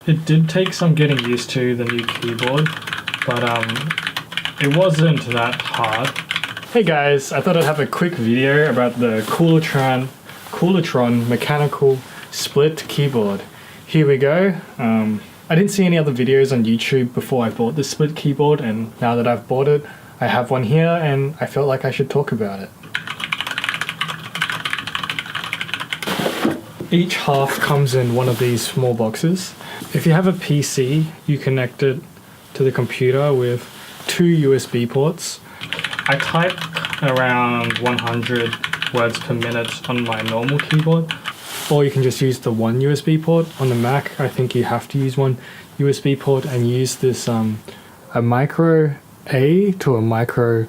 It did take some getting used to the new keyboard, but it wasn't that hard. Hey guys, I thought I'd have a quick video about the Koolertron mechanical split keyboard. Here we go. I didn't see any other videos on YouTube before I bought this split keyboard, and now that I've bought it, I have one here and I felt like I should talk about it. Each half comes in one of these small boxes. If you have a PC, you connect it to the computer with 2 USB ports. I type around 100 words per minute on my normal keyboard, or you can just use the one USB port. On the Mac, I think you have to use one USB port and use this a micro A to a micro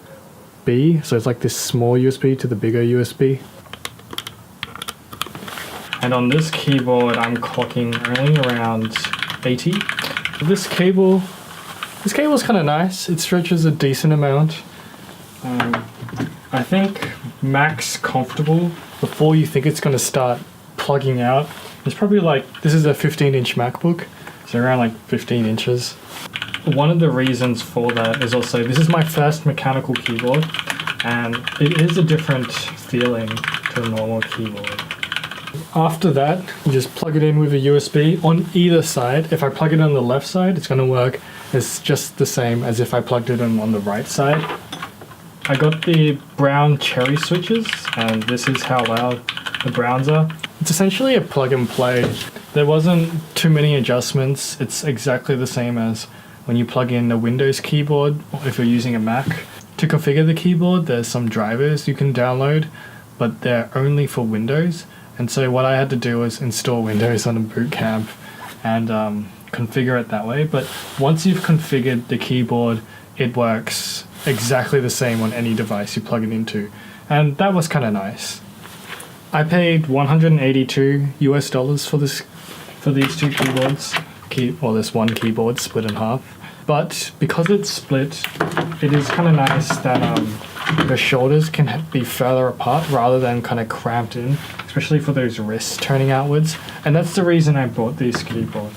B, so it's like this small USB to the bigger USB. And on this keyboard, I'm clocking only around 80. This cable's kind of nice. It stretches a decent amount. I think max comfortable before you think it's going to start plugging out. It's probably like, this is a 15-inch MacBook, so around like 15 inches. One of the reasons for that is also, this is my first mechanical keyboard, and it is a different feeling to a normal keyboard. After that, you just plug it in with a USB on either side. If I plug it on the left side, it's going to work. It's just the same as if I plugged it in on the right side. I got the brown cherry switches, and this is how loud the browns are. It's essentially a plug and play. There wasn't too many adjustments. It's exactly the same as when you plug in a Windows keyboard, or if you're using a Mac. To configure the keyboard, there's some drivers you can download, but they're only for Windows. And so what I had to do was install Windows on a boot camp and configure it that way. But once you've configured the keyboard, it works exactly the same on any device you plug it into. And that was kind of nice. I paid $182 US for these two keyboards. This one keyboard split in half. But because it's split, it is kind of nice that the shoulders can be further apart rather than kind of cramped in, especially for those wrists turning outwards. And that's the reason I bought this keyboard.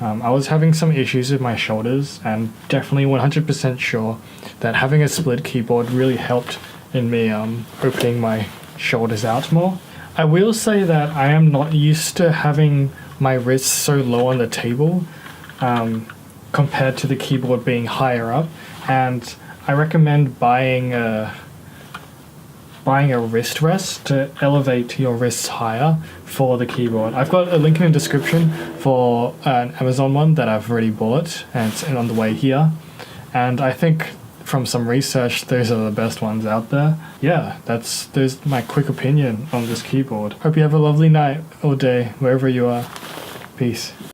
I was having some issues with my shoulders, and definitely 100% sure that having a split keyboard really helped in me opening my shoulders out more. I will say that I am not used to having my wrists so low on the table compared to the keyboard being higher up, and I recommend buying a wrist rest to elevate your wrists higher for the keyboard. I've got a link in the description for an Amazon one that I've already bought, and it's on the way here. And I think from some research, those are the best ones out there. Yeah, there's my quick opinion on this keyboard. Hope you have a lovely night or day, wherever you are. Peace.